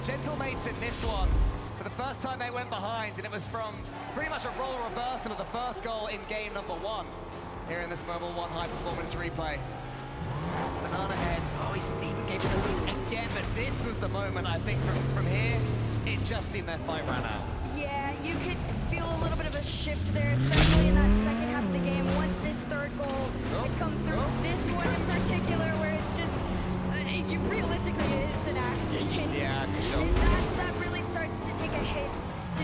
Gentlemates in this one, for the first time they went behind, and it was from pretty much a role reversal of the first goal in game number 1 here in this Mobile 1 high performance replay. Banana Head, he even gave it a lead again, but this was the moment, I think, from here, it just seemed their fight ran out. Yeah, you could feel a little bit of a shift there, especially in that second half of the game. Once this third goal had come through, this one in particular, where it's just, realistically, it's an accident. Yeah, for sure. That really starts to take a hit to,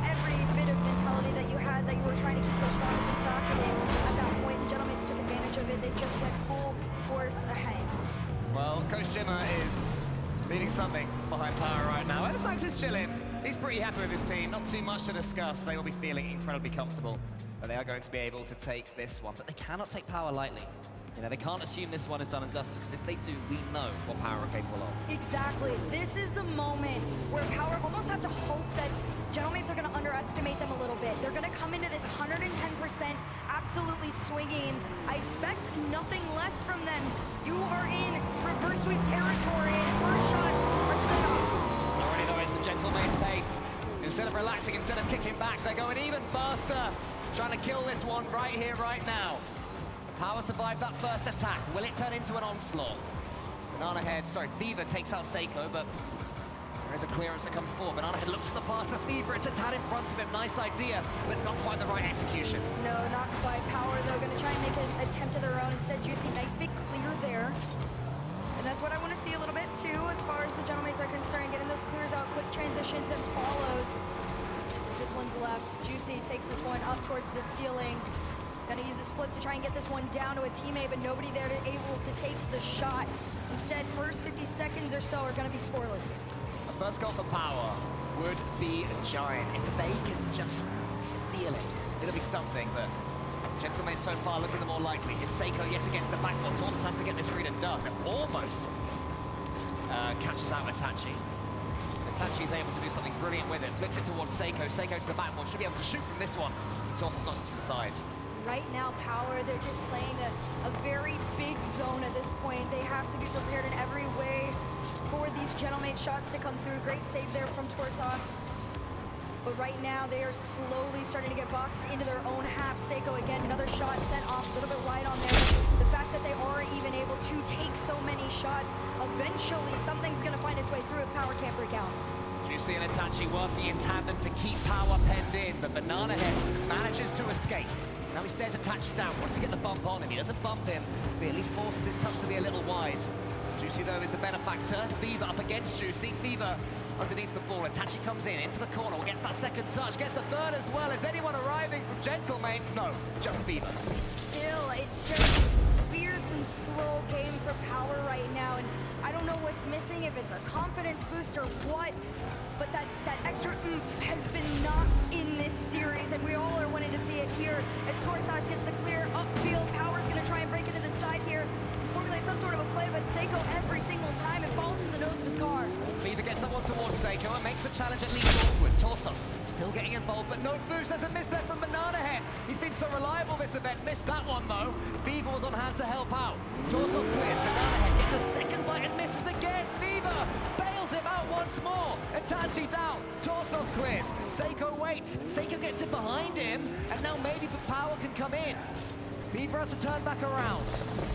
every bit of mentality that you had, that you were trying to keep so strong as a Rocket. At that point, the Gentlemates took advantage of it. They just went full force ahead. Well, Coach Jimmer is leading something behind Power right now. Edesax is chilling. He's pretty happy with his team. Not too much to discuss. They will be feeling incredibly comfortable. But they are going to be able to take this one. But they cannot take Power lightly. They can't assume this one is done and dusted, because if they do, we know what Power are capable of. Exactly. This is the moment where Power almost have to hope that Gentlemates are going to underestimate them a little bit. They're going to come into this 110% absolutely swinging. I expect nothing less from them. You are in reverse sweep territory, and first shots are set off. Already though, it's the Gentlemates pace. Instead of relaxing, instead of kicking back, they're going even faster. Trying to kill this one right here, right now. Power survived that first attack. Will it turn into an onslaught? Banana Head, Fever takes out C.A.B, but there is a clearance that comes forward. Banana Head looks for the pass for Fever. It's a tad in front of him. Nice idea, but not quite the right execution. No, not quite. Power, though, going to try and make an attempt of their own. Instead, Juicy, nice big clear there. And that's what I want to see a little bit, too, as far as the Gentlemates are concerned. Getting those clears out, quick transitions, and follows. This one's left. Juicy takes this one up towards the ceiling. Gonna use his flip to try and get this one down to a teammate, but nobody there able to take the shot. Instead, first 50 seconds or so are gonna be scoreless. A first goal for Power would be a giant. If they can just steal it, it'll be something, but Gentlemates so far looking the more likely. Is C.A.B yet against the backboard? Torsus has to get this read and does. It almost catches out Itachi. Itachi's able to do something brilliant with it. Flicks it towards C.A.B. C.A.B to the backboard. Should be able to shoot from this one. Torsus knocks it to the side. Right now, Power, they're just playing a very big zone at this point. They have to be prepared in every way for these Gentlemates shots to come through. Great save there from Torsos. But right now, they are slowly starting to get boxed into their own half. C.A.B again, another shot sent off a little bit wide on there. The fact that they are even able to take so many shots, eventually something's going to find its way through if Power can't break out. Juicy and Itachi working in tandem to keep Power penned in, but Banana Head manages to escape. Now he stares Itachi down, wants to get the bump on him. He doesn't bump him, but at least forces his touch to be a little wide. Juicy, though, is the benefactor. Fever up against Juicy. Fever underneath the ball. Itachi comes in, into the corner, gets that second touch, gets the third as well. Is anyone arriving from Gentlemates? No, just Fever. Still, it's just weirdly slow game for Power right now, and I don't know what's missing, if it's a confidence boost or what, but that extra oomph has been not in this series, and we all are wanting to see it here as Torsos gets the clear upfield. Power's going to try and break into the side here and formulate some sort of a play, but C.A.B every single time it falls to the nose of his car. Fever gets someone out towards Seiko and makes the challenge at least awkward. Torsos still getting involved, but no boost. There's a miss there from Banana Head. He's been so reliable this event. Missed that one, though. Fever was on hand to help out. Torsos clears. Banana Head gets a second bite and misses again. Fever bails him out once more. Itachi down. Torsos clears. Seiko waits. Seiko gets it behind him, and now maybe Power can come in. Fever has to turn back around.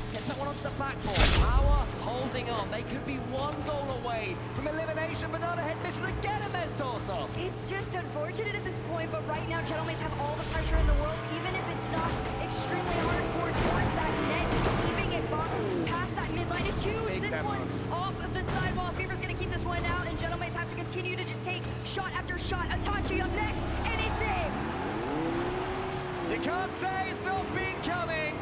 Gets that one onto the backboard. Power holding on. They could be one goal away from elimination. Banana Head misses again, and there's Torsos. It's just unfortunate at this point, but right now, Gentlemen have all the pressure in the world, even if it's not extremely hardcore towards that net, just keeping it boxed past that midline. It's huge. This one off of the sidewall. Fever's going to keep this one out, and Gentlemen have to continue to just take shot after shot. Itachi up next, and it's in. You can't say it's not been coming.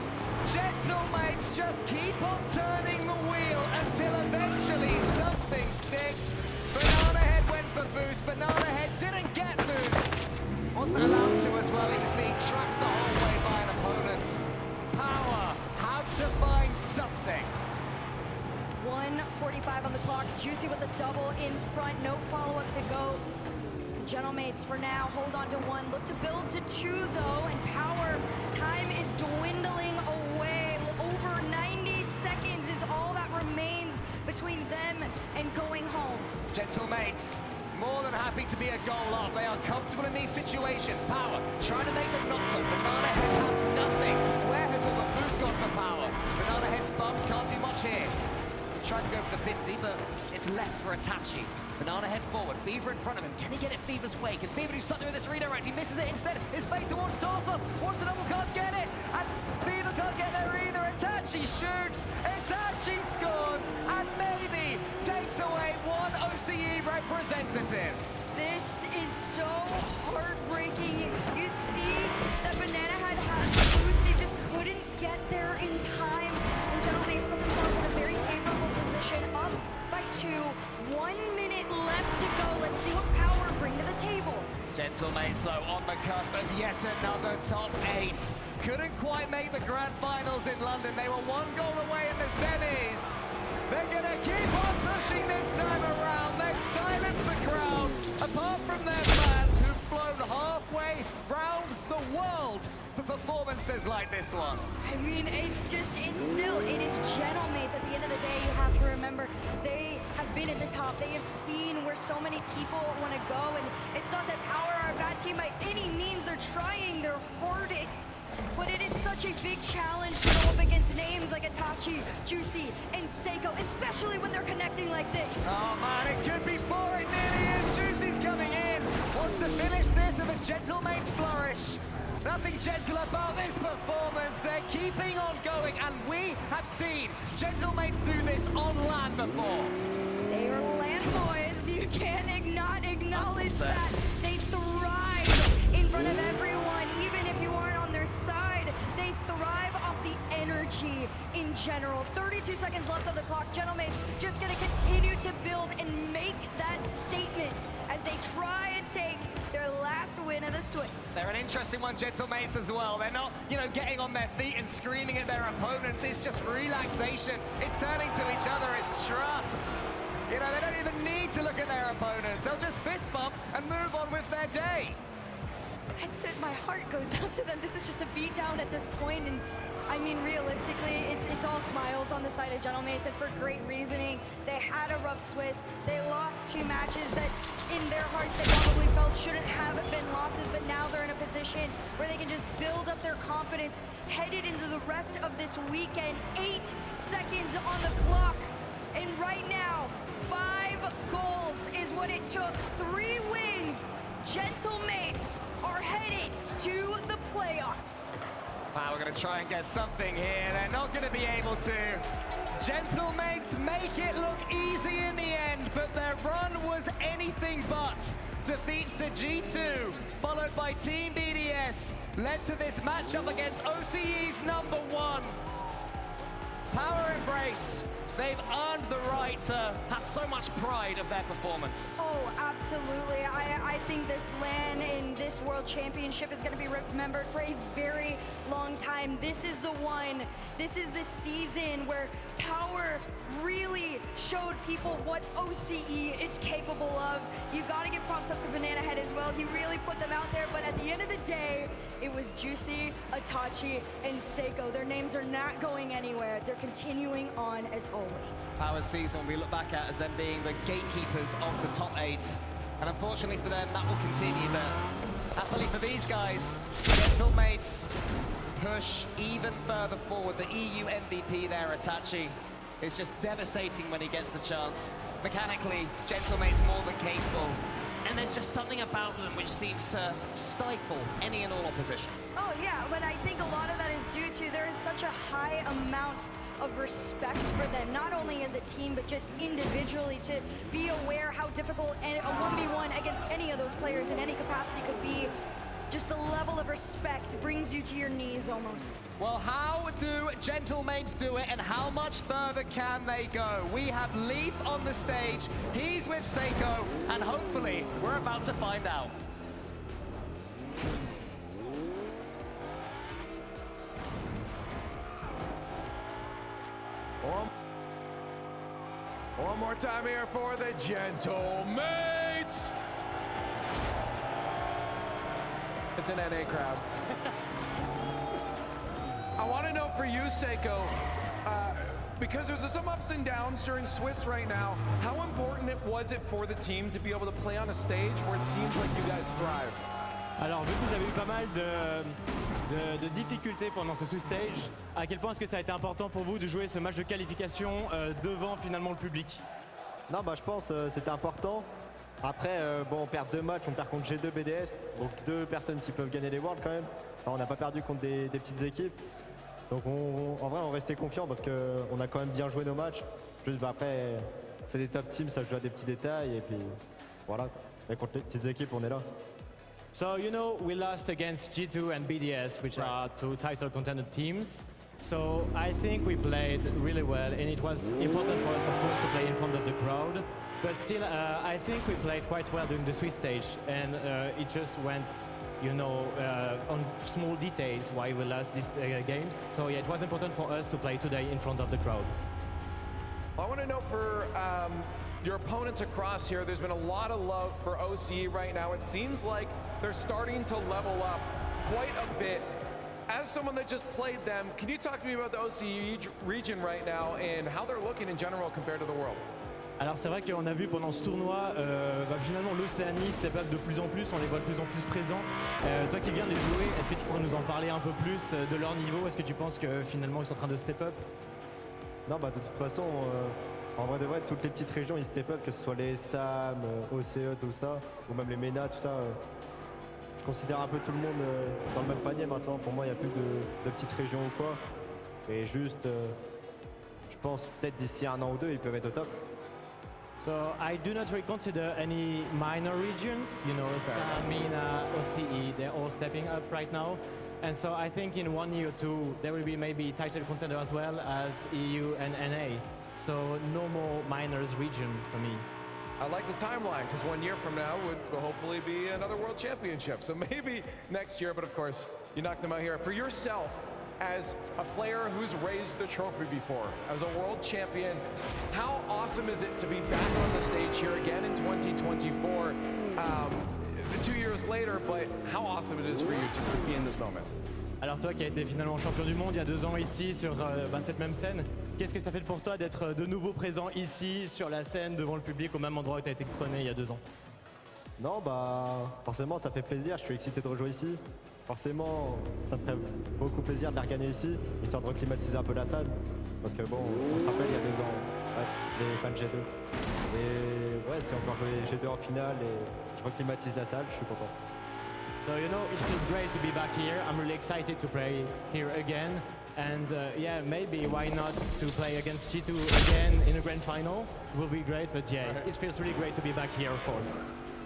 Gentlemates just keep on turning the wheel until eventually something sticks. Banana Head went for boost. Banana Head didn't get boost. Wasn't allowed to as well. He was being tracked the whole way by an opponent. Power had to find something. 1:45 on the clock. Juicy with a double in front. No follow-up to go. Gentlemates for now, hold on to one. Look to build to two, though, and Power time is dwindling away. Over 90 seconds is all that remains between them and going home. Gentlemates, more than happy to be a goal off. They are comfortable in these situations. Power trying to make them not so. Banana Head has nothing. Where has all the boost gone for Power? Banana Head's bumped, can't do much here. Tries to go for the 50, but it's left for Itachi. Banana Head forward, Fever in front of him. Can he get it Fever's way? Can Fever do something with this redirect? He misses it instead. His fade towards Torsos. Wants a double, can't get it. And Fever can't get there either. Itachi shoots. Itachi scores. And maybe takes away one OCE representative. This is so heartbreaking. You see that Banana Head has the boost. They just couldn't get there in time. And Gentlemen put themselves in a very favorable position, up by 2. 1 minute left to go. Let's see what Power bring to the table. Gentlemates, though, on the cusp of yet another top 8. Couldn't quite make the grand finals in London. They were 1 goal away in the semis. They're going to keep on pushing this time around. They've silenced the crowd, apart from their fans who've flown halfway round the world for performances like this one. I mean, it is Gentlemates. At the end of the day, you have to remember, they have been at the top. They have seen where so many people want to go, and it's not that Power are a bad team by any means. They're trying their hardest, but it is such a big challenge to go up against names like Itachi, Juicy, and Seiko, especially when they're connecting like this. Oh man, it could be 4. It nearly is. Juicy's coming in. Wants to finish this with a Gentlemates flourish. Nothing gentle about this performance. They're keeping on going, and we have seen Gentlemates do this on land before. They are land boys. You can't not acknowledge that. They thrive in front of everyone, even if you aren't on their side. They thrive off the energy in general. 32 seconds left on the clock. Gentlemates just going to continue to build and make that statement as they try and take their last win of the Swiss. They're an interesting one, Gentlemates, as well. They're not, getting on their feet and screaming at their opponents. It's just relaxation. It's turning to each other. It's trust. They don't even need to look at their opponents. They'll just fist bump and move on with their day. My heart goes out to them. This is just a beatdown at this point, and I mean, realistically, it's all smiles on the side of Gentlemates, and for great reasoning. They had a rough Swiss. They lost 2 matches that, in their hearts, they probably felt shouldn't have been losses, but now they're in a position where they can just build up their confidence headed into the rest of this weekend. 8 seconds on the clock, and right now, 5 goals is what it took. 3 wins. Gentlemates are headed to the playoffs. Wow, we're going to try and get something here. They're not going to be able to. Gentlemates make it look easy in the end, but their run was anything but. Defeats to G2, followed by Team BDS, led to this matchup against OCE's #1. Power Embrace. They've earned the right to have so much pride of their performance. Oh, absolutely. I think this LAN in this World Championship is going to be remembered for a very long time. time. This is the one. This is the season where Power really showed people what OCE is capable of. You've got to give props up to Banana Head as well. He really put them out there, but at the end of the day, it was Juicy, Itachi, and C.A.B. Their names are not going anywhere. They're continuing on as always. Power's season we look back at as them being the gatekeepers of the top 8. And unfortunately for them, that will continue. But happily for these guys, Gentle Mates push even further forward. The EU MVP there, Itachi, is just devastating when he gets the chance. Mechanically, Gentle Mates more than capable. And there's just something about them which seems to stifle any and all opposition. Oh yeah, but I think a lot of that is due to there is such a high amount of respect for them, not only as a team, but just individually, to be aware how difficult a 1v1 against any of those players in any capacity could be. Just the level of respect brings you to your knees almost. Well, how do Gentle Mates do it, and how much further can they go? We have Leaf on the stage, he's with C.A.B, and hopefully we're about to find out. One more time here for the Gentle Mates. It's an NA crowd. I want to know for you, C.A.B, because there's some ups and downs during Swiss right now, how important was it for the team to be able to play on a stage where it seems like you guys thrive? Alors, vu que vous avez eu pas mal de difficultés pendant ce Swiss stage, à quel point est-ce que ça a été important pour vous de jouer ce match de qualification devant finalement le public? Non, bah je pense que c'était important. Après, bon, on perd 2 matchs, on perd contre G2 BDS, donc 2 personnes qui peuvent gagner les Worlds quand même. Enfin, on n'a pas perdu contre des petites équipes. Donc en vrai, on restait confiant parce qu'on a quand même bien joué nos matchs. Juste bah, après, c'est des top teams, ça joue à des petits détails et puis voilà. Mais contre les petites équipes, on est là. So, you know, we lost against G2 and BDS, which are 2 title contender teams. So I think we played really well, and it was important for us, of course, to play in front of the crowd. But still, I think we played quite well during the Swiss stage, and it just went, you know, on small details why we lost these games. So yeah, it was important for us to play today in front of the crowd. I want to know for your opponents across here, there's been a lot of love for OCE right now. It seems like they're starting to level up quite a bit. As someone that just played them, can you talk to me about the OCE region right now and how they're looking in general compared to the world? Alors c'est vrai qu'on a vu pendant ce tournoi, finalement l'Océanie step up de plus en plus, on les voit de plus en plus présents. Toi qui viens de les jouer, est-ce que tu pourrais nous en parler un peu plus de leur niveau? Est-ce que tu penses que finalement ils sont en train de step up? Non, bah de toute façon, en vrai de vrai, toutes les petites régions ils step up, que ce soit les SAM, OCE, tout ça, ou même les MENA, tout ça. Je considère un peu tout le monde dans le même panier maintenant. Pour moi, il n'y a plus de petites régions ou quoi. Et juste, je pense peut-être d'ici 1 an ou 2, ils peuvent être au top. So I do not really consider any minor regions, you know, SAM, MENA, OCE, they're all stepping up right now. And so I think in 1 year or 2, there will be maybe title contender as well as EU and NA. So no more minors region for me. I like the timeline, because 1 year from now would hopefully be another world championship. So maybe next year, but of course, you knocked them out here. For yourself, as a player who's raised the trophy before, as a world champion, how awesome is it to be back on the stage here again in 2024, 2 years later, but how awesome it is for you just to be in this moment? Alors toi qui as été finalement champion du monde il y a 2 ans ici sur cette même scène, qu'est-ce que ça fait pour toi d'être de nouveau présent ici sur la scène devant le public au même endroit où tu as été couronné il y a 2 ans? Non, bah forcément ça fait plaisir, je suis excité de rejouer ici. Forcément, ça me ferait beaucoup plaisir de la regagner ici, histoire de reclimatiser un peu la salle. Parce que bon, on se rappelle il y a 2 ans, les fans G2. Et ouais, si on peut jouer G2 en finale et je reclimatise la salle, je suis content. So, you know, it feels great to be back here. I'm really excited to play here again. And yeah, maybe why not to play against G2 again in a grand final? It will be great, but yeah, it feels really great to be back here, of course.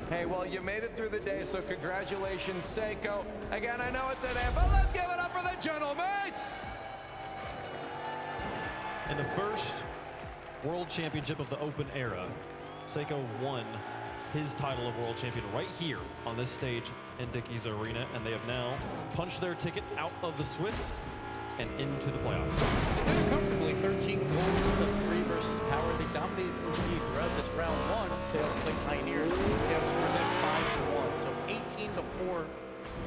Hey, well, you made it through the day, so congratulations, C.A.B. Again, I know it's an end, but let's give it up for the Gentle Mates! In the first World Championship of the Open era, C.A.B won his title of World Champion right here on this stage in Dickies Arena, and they have now punched their ticket out of the Swiss and into the playoffs. They did it comfortably, 13 goals to 3 versus Power. They dominated OC throughout this round 1. They also played Pioneers. They outscored them 5-1. So 18-4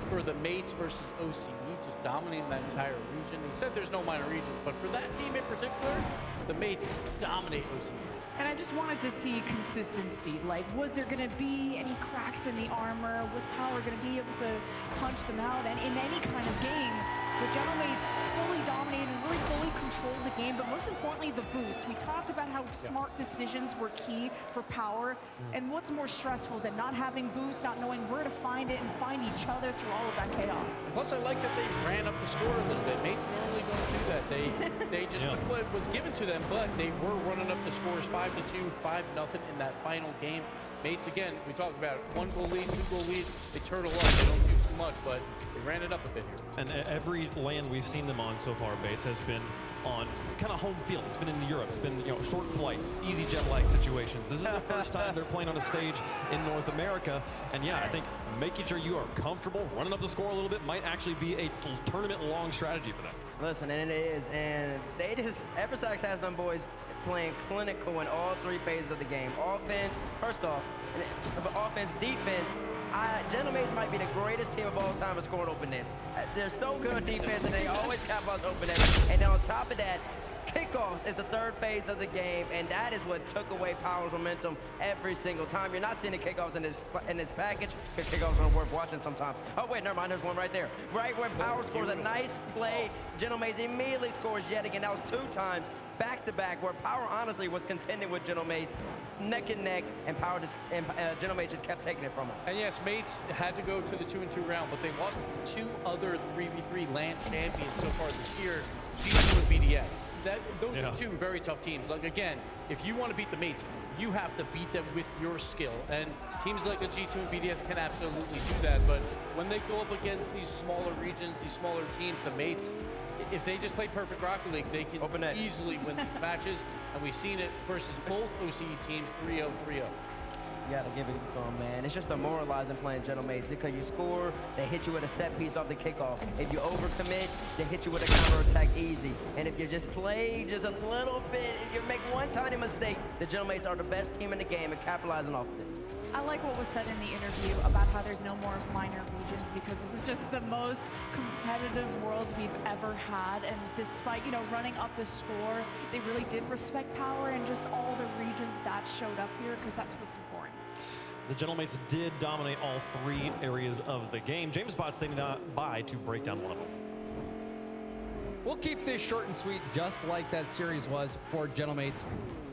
for the Mates versus OCE, just dominating that entire region. He said there's no minor regions, but for that team in particular, the Mates dominate OCE. And I just wanted to see consistency. Like, was there going to be any cracks in the armor? Was Power going to be able to punch them out? And in any kind of game, the Gentlemates fully dominated and really fully controlled the game, but most importantly, the boost. We talked about how smart decisions were key for Power, and what's more stressful than not having boost, not knowing where to find it, and find each other through all of that chaos? Plus, I like that they ran up the score a little bit. Mates normally don't do that. They just took what was given to them, but they were running up the scores 5-2, 5-0 in that final game. Mates, again, we talked about it, 1 goal lead, 2 goal lead. They turtle up. They don't do too much, but they ran it up a bit here. And every land we've seen them on so far, Bates, has been on kind of home field. It's been in Europe. It's been, you know, short flights, easy jet lag situations. This is the first time they're playing on a stage in North America. And yeah, I think making sure you are comfortable, running up the score a little bit might actually be a tournament-long strategy for them. Listen, and it is. And they just, Eversax has them boys playing clinical in all 3 phases of the game. Offense, first off, offense, defense. Gentlemates might be the greatest team of all time at scoring open nets. They're so good on defense, and they always capitalize open nets. And then on top of that, kickoffs is the 3rd phase of the game, and that is what took away Power's momentum every single time. You're not seeing the kickoffs in this package, because kickoffs are worth watching sometimes. Oh, wait, never mind, there's one right there. Right where Power scores a nice play, Gentlemates immediately scores yet again. That was 2 times back-to-back, where Power honestly was contending with Gentlemates neck and neck, and Gentlemates just kept taking it from them. And yes, Mates had to go to the 2-2 round, but they lost 2 other 3v3 LAN champions so far this year, G2 and BDS. Those are 2 very tough teams. Like, again, if you want to beat the Mates, you have to beat them with your skill. And teams like the G2 and BDS can absolutely do that. But when they go up against these smaller regions, these smaller teams, the Mates, if they just play perfect Rocket League, they can easily win these matches. And we've seen it versus both OCE teams, 3-0, 3-0. You gotta give it to them, man. It's just demoralizing playing Gentlemates because you score, they hit you with a set piece off the kickoff. If you overcommit, they hit you with a counterattack easy. And if you just play just a little bit, if you make one tiny mistake, the Gentlemates are the best team in the game and capitalizing off of it. I like what was said in the interview about how there's no more minor regions, because this is just the most competitive Worlds we've ever had. And despite, you know, running up the score, they really did respect Power and just all the regions that showed up here, because that's what's important. The Gentlemates did dominate all 3 areas of the game. James Bott standing by to break down one of them. We'll keep this short and sweet, just like that series was for Gentlemates.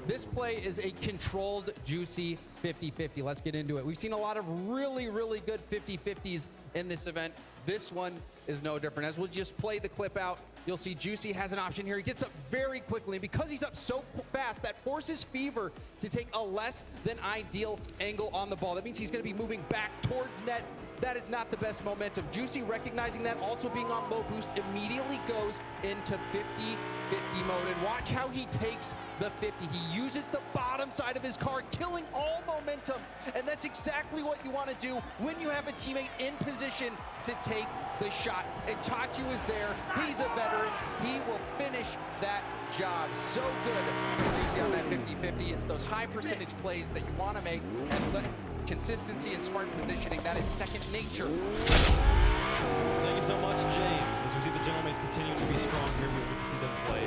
This play is a controlled, juicy 50-50. Let's get into it. We've seen a lot of really, really good 50-50s in this event. This one is no different. As we'll just play the clip out, you'll see Juicy has an option here. He gets up very quickly, and because he's up so fast, that forces Fever to take a less than ideal angle on the ball. That means he's going to be moving back towards net. That is not the best momentum. Juicy, recognizing that, also being on low boost, immediately goes into 50-50 mode. And watch how he takes the 50. He uses the bottom side of his car, killing all momentum. And that's exactly what you want to do when you have a teammate in position to take the shot. And Tachu is there. He's a veteran. He will finish that job. So good for Juicy on that 50-50. It's those high percentage plays that you want to make, and consistency and smart positioning, that is second nature. Thank you so much, James. As we see the Gentlemates continue to be strong here, we will see them play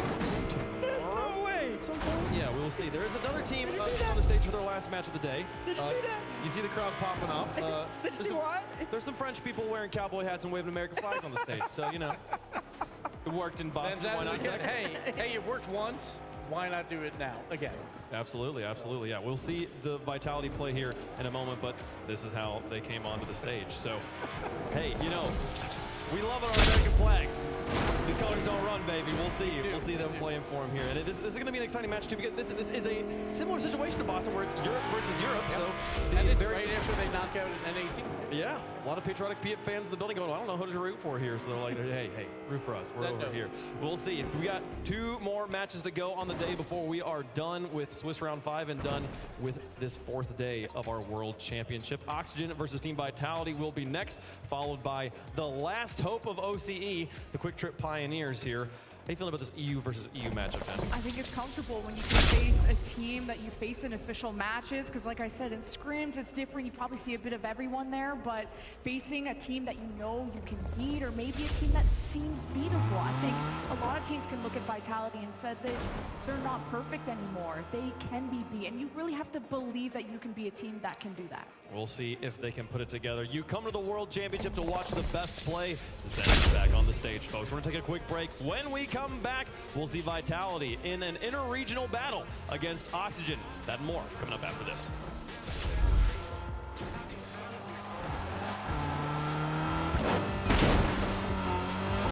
tomorrow. There's no way. At some point. Yeah, we will see. There is another team on the stage for their last match of the day. Did you see that? You see the crowd popping off. Did you see why? There's some French people wearing cowboy hats and waving American flags on the stage. So, you know, it worked in Boston. Why not Texas? Hey, it worked once. Why not do it now again? Absolutely, absolutely, yeah. We'll see the Vitality play here in a moment, but this is how they came onto the stage. So, hey, you know, we love our American flags. These colors don't run, baby. We'll see. We'll see them playing for him here. And this is going to be an exciting match, too, because this is a similar situation to Boston, where it's Europe versus Europe. Yep. So, and it's right after they knock out an NA team. Yeah, a lot of patriotic fans in the building going, well, I don't know who to root for here. So they're like, hey, root for us. We're over here. We'll see. We got 2 more matches to go on the day before we are done with Swiss Round 5 and done with this 4th day of our World Championship. Oxygen versus Team Vitality will be next, followed by the last hope of OCE, the Quick Trip Pioneers. players here. How you feeling about this EU versus EU matchup, Jen? I think it's comfortable when you can face a team that you face in official matches, because like I said, in scrims it's different. You probably see a bit of everyone there, but facing a team that you know you can beat, or maybe a team that seems beatable. I think a lot of teams can look at Vitality and said that they're not perfect anymore. They can be beat, and you really have to believe that you can be a team that can do that. We'll see if they can put it together. You come to the World Championship to watch the best play. Zen is back on the stage, folks. We're gonna take a quick break. When we come back, we'll see Vitality in an inter-regional battle against Oxygen. That and more coming up after this.